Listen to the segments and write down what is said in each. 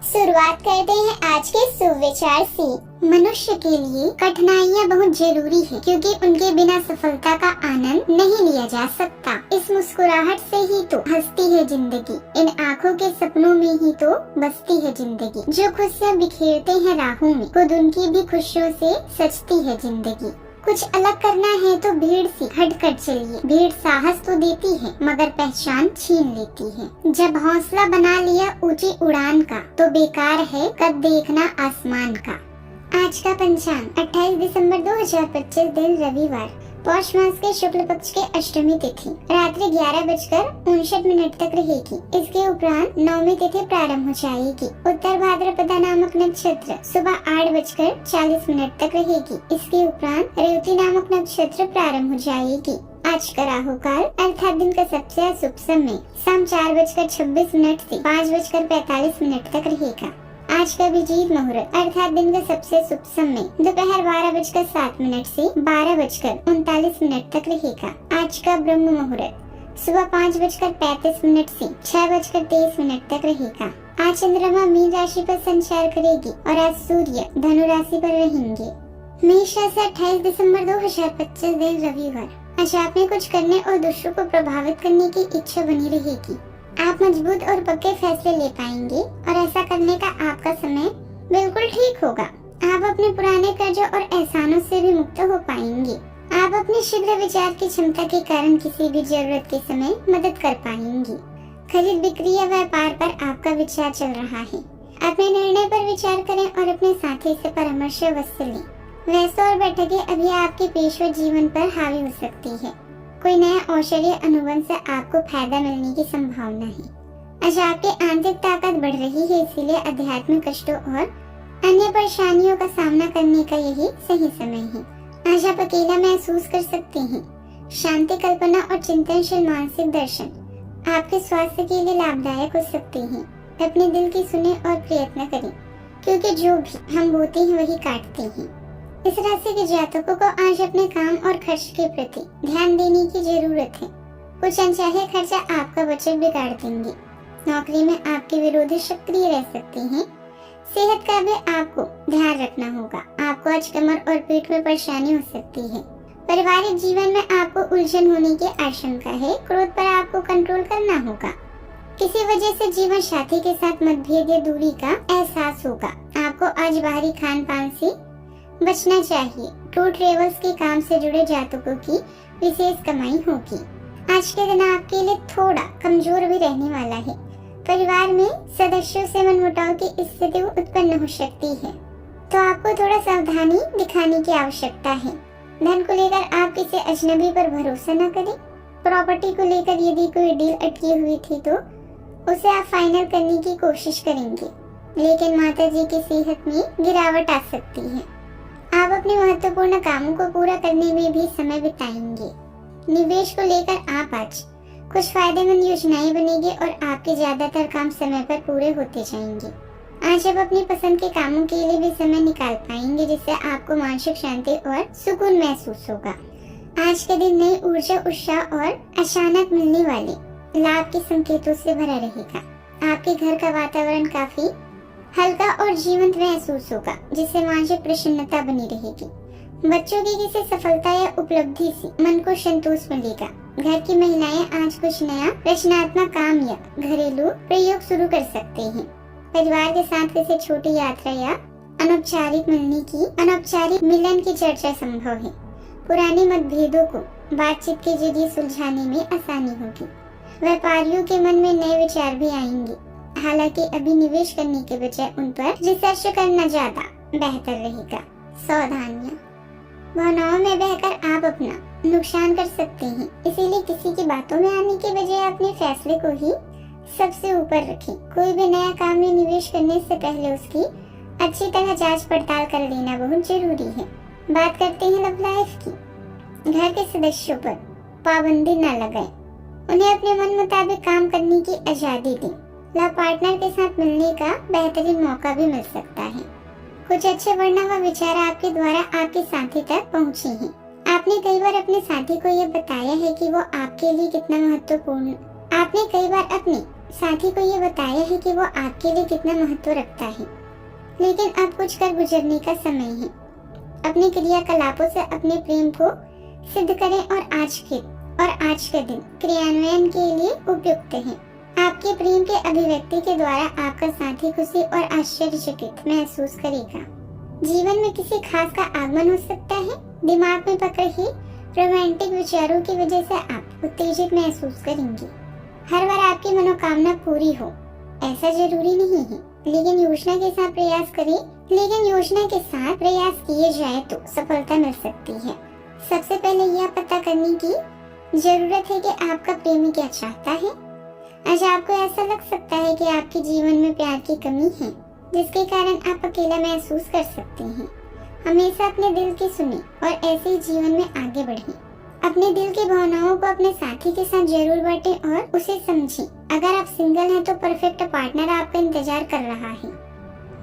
शुरुआत करते हैं आज के सुविचार से। मनुष्य के लिए कठिनाइयाँ बहुत जरूरी है, क्योंकि उनके बिना सफलता का आनंद नहीं लिया जा सकता। इस मुस्कुराहट से ही तो हंसती है जिंदगी, इन आँखों के सपनों में ही तो बसती है जिंदगी। जो खुशियाँ बिखेरते हैं राहों में, खुद उनकी भी खुशियों से सजती है जिंदगी। कुछ अलग करना है तो भीड़ से हटकर चलिए। भीड़ साहस तो देती है, मगर पहचान छीन लेती है। जब हौसला बना लिया ऊंची उड़ान का, तो बेकार है कद देखना आसमान का। आज का पंचांग 28 दिसंबर 2025 दिन रविवार, पौष मास के शुक्ल पक्ष के अष्टमी तिथि रात्रि 11:59 तक रहेगी। इसके उपरांत नवमी तिथि प्रारंभ हो जाएगी। उत्तर भाद्रपदा नामक नक्षत्र सुबह 8:40 तक रहेगी। इसके उपरांत रेवती नामक नक्षत्र प्रारंभ हो जाएगी। आज का राहु काल अर्थात दिन का सबसे अशुभ समय शाम 4:26 से 5:45 तक रहेगा। आज का अभिजीत मुहूर्त अर्थात दिन का सबसे शुभ समय दोपहर 12:07 से 12:39 तक रहेगा। आज का ब्रह्म मुहूर्त सुबह 5:35 से 6:23 तक रहेगा। आज चंद्रमा मीन राशि पर संचार करेगी और आज सूर्य धनु राशि पर रहेंगे। मेष राशि 28 दिसंबर 2025 दिन रविवार, आज आप में कुछ करने और दूसरों को प्रभावित करने की इच्छा बनी रहेगी। आप मजबूत और पक्के फैसले ले पाएंगे और ऐसा करने का आपका समय बिल्कुल ठीक होगा। आप अपने पुराने कर्जों और एहसानों से भी मुक्त हो पाएंगे। आप अपनी शीघ्र विचार की क्षमता के कारण किसी भी जरूरत के समय मदद कर पाएंगे। खरीद बिक्री या व्यापार पर आपका विचार चल रहा है। अपने निर्णय पर विचार करें और अपने साथी से परामर्श अवश्य लें। व्यस्त और बैठकें अभी आपके पेशेवर जीवन पर हावी हो सकती है। कोई नया औषधीय अनुभव से आपको फायदा मिलने की संभावना है। आज आपकी आंतरिक ताकत बढ़ रही है, इसीलिए आध्यात्मिक कष्टों और अन्य परेशानियों का सामना करने का यही सही समय है। आज आप अकेला महसूस कर सकते हैं। शांति कल्पना और चिंतनशील मानसिक दर्शन आपके स्वास्थ्य के लिए लाभदायक हो सकते हैं। अपने दिल की सुने और प्रयत्न करें, क्योंकि जो भी हम बोते हैं वही काटते हैं। इस राशि के जातकों को आज अपने काम और खर्च के प्रति ध्यान देने की जरूरत है। कुछ अनचाहे खर्चा आपका बजट बिगाड़ देंगे। नौकरी में आपके विरोधी सक्रिय रह सकते हैं। सेहत का भी आपको ध्यान रखना होगा। आपको आज कमर और पेट में परेशानी हो सकती है। पारिवारिक जीवन में आपको उलझन होने की आशंका है। क्रोध पर आपको कंट्रोल करना होगा। किसी वजह से जीवन साथी के साथ मतभेद या दूरी का एहसास होगा। आपको आज बाहरी खान पान से बचना चाहिए। टूर ट्रेवल्स के काम से जुड़े जातकों की विशेष कमाई होगी। आज के दिन आपके लिए थोड़ा कमजोर भी रहने वाला है। परिवार में सदस्यों से मनमुटाव की स्थिति उत्पन्न हो सकती है, तो आपको थोड़ा सावधानी दिखाने की आवश्यकता है। धन को लेकर आप किसी अजनबी पर भरोसा न करें। प्रॉपर्टी को लेकर यदि कोई डील अटकी हुई थी तो उसे आप फाइनल करने की कोशिश करेंगे, लेकिन माता जी की सेहत में गिरावट आ सकती है। आप अपने महत्वपूर्ण कामों को पूरा करने में भी समय बिताएंगे। निवेश को लेकर आप आज कुछ फायदेमंद योजनाएं बनेगी और आपके ज्यादातर काम समय पर पूरे होते जाएंगे। आज आप अपनी पसंद के कामों के लिए भी समय निकाल पाएंगे, जिससे आपको मानसिक शांति और सुकून महसूस होगा। आज के दिन नई ऊर्जा, उत्साह और अचानक मिलने वाले लाभ के संकेतों से भरा रहेगा। आपके घर का वातावरण काफी हल्का और जीवंत महसूस होगा, जिससे मानसिक प्रसन्नता बनी रहेगी। बच्चों की किसी सफलता या उपलब्धि से मन को संतोष मिलेगा। घर की महिलाएं आज कुछ नया रचनात्मक काम या घरेलू प्रयोग शुरू कर सकते हैं। परिवार के साथ किसी छोटी यात्रा या अनौपचारिक मिलन की चर्चा संभव है। पुराने मतभेदों को बातचीत के जरिए सुलझाने में आसानी होगी। व्यापारियों के मन में नए विचार भी आएंगे। हालांकि अभी निवेश करने के बजाय उन पर रिसर्च करना ज्यादा बेहतर रहेगा। सावधानियां, भावनाओं में बहकर आप अपना नुकसान कर सकते हैं, इसीलिए किसी की बातों में आने के बजाय अपने फैसले को ही सबसे ऊपर रखें। कोई भी नया काम में निवेश करने से पहले उसकी अच्छी तरह जांच पड़ताल कर लेना बहुत जरूरी है। बात करते हैं लव लाइफ की। घर के सदस्यों पर पाबंदी न लगाएं, उन्हें अपने मन मुताबिक काम करने की आजादी दें। लव पार्टनर के साथ मिलने का बेहतरीन मौका भी मिल सकता है। कुछ अच्छे वर्णन व विचार आपके द्वारा आपके साथी तक पहुँचे हैं। आपने कई बार अपने साथी को यह बताया है कि वो आपके लिए कितना महत्वपूर्ण। आपने कई बार अपने साथी को ये बताया है कि वो आपके लिए कितना महत्व रखता है। लेकिन अब कुछ कर गुजरने का समय है। अपने क्रियाकलापों से अपने प्रेम को सिद्ध करें और आज के दिन क्रियान्वयन के लिए उपयुक्त है। आपके प्रेम के अभिव्यक्ति के द्वारा आपका साथी खुशी और आश्चर्यचकित महसूस करेगा। जीवन में किसी खास का आगमन हो सकता है। दिमाग में पकड़ ही रोमांटिक विचारों की वजह से आप उत्तेजित महसूस करेंगे। हर बार आपकी मनोकामना पूरी हो ऐसा जरूरी नहीं है, लेकिन योजना के साथ प्रयास किए जाए तो सफलता मिल सकती है। सबसे पहले यह पता करने की जरूरत है कि आपका प्रेमी क्या चाहता है। आज आपको ऐसा लग सकता है कि आपके जीवन में प्यार की कमी है, जिसके कारण आप अकेला महसूस कर सकते हैं। हमेशा अपने दिल की सुने और ऐसे ही जीवन में आगे बढ़ें। अपने दिल की भावनाओं को अपने साथी के साथ जरूर बांटें और उसे समझें। अगर आप सिंगल हैं तो परफेक्ट पार्टनर आपका इंतजार कर रहा है।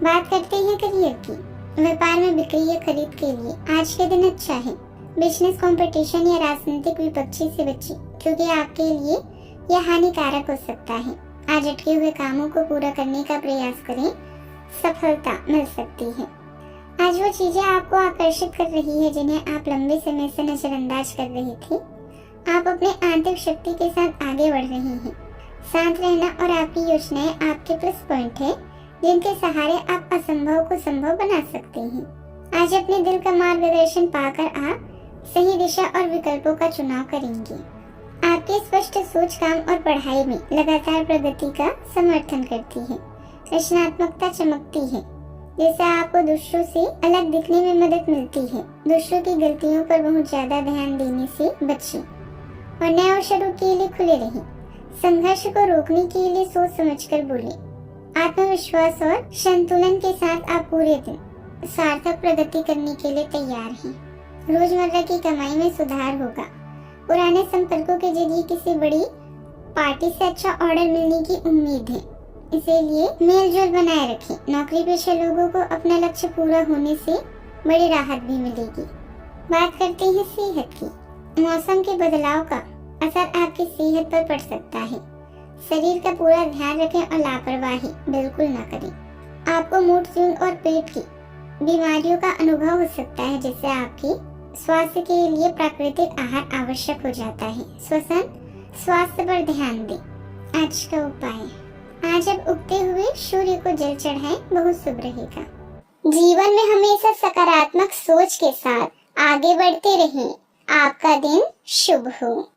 बात करते हैं करियर की। व्यापार में बिक्री या खरीद के लिए आज के दिन अच्छा है। बिजनेस कंपटीशन या राजनीतिक विपक्षी से बचें, क्योंकि आपके लिए यह हानिकारक हो सकता है। आज अटके हुए कामों को पूरा करने का प्रयास करें, सफलता मिल सकती है। आज वो चीजें आपको आकर्षित कर रही है जिन्हें आप लंबे समय से नजरअंदाज कर रहे थे। आप अपने आंतरिक शक्ति के साथ आगे बढ़ रहे हैं। शांत रहना और आपकी योजनाएं आपके प्लस पॉइंट है, जिनके सहारे आप असंभव को संभव बना सकते हैं। आज अपने दिल का मार्गदर्शन पाकर आप सही दिशा और विकल्पों का चुनाव करेंगे। आपकी स्पष्ट सोच काम और पढ़ाई में लगातार प्रगति का समर्थन करती है। रचनात्मकता चमकती है, जिससे आपको दूसरों से अलग दिखने में मदद मिलती है। दूसरों की गलतियों पर बहुत ज्यादा ध्यान देने से बचें और नए अवसरों के लिए खुले रहें। संघर्ष को रोकने के लिए सोच समझकर बोलें। आत्मविश्वास और संतुलन के साथ आप पूरे दिन सार्थक प्रगति करने के लिए तैयार हैं। रोजमर्रा की कमाई में सुधार होगा। पुराने संपर्कों के जरिए किसी बड़ी पार्टी से अच्छा ऑर्डर मिलने की उम्मीद है, इसीलिए मेलजोल बनाए रखें। नौकरी पेशा लोगों को अपना लक्ष्य पूरा होने से बड़ी राहत भी मिलेगी। बात करते हैं सेहत की। मौसम के बदलाव का असर आपकी सेहत पर पड़ सकता है। शरीर का पूरा ध्यान रखें और लापरवाही बिल्कुल न करें। आपको मूड स्विंग और पेट की बीमारियों का अनुभव हो सकता है, जिससे आपकी स्वास्थ्य के लिए प्राकृतिक आहार आवश्यक हो जाता है। श्वसन स्वास्थ्य पर ध्यान दें। आज का उपाय, आज अब उगते हुए सूर्य को जल चढ़ाएं, बहुत शुभ रहेगा। जीवन में हमेशा सकारात्मक सोच के साथ आगे बढ़ते रहें। आपका दिन शुभ हो।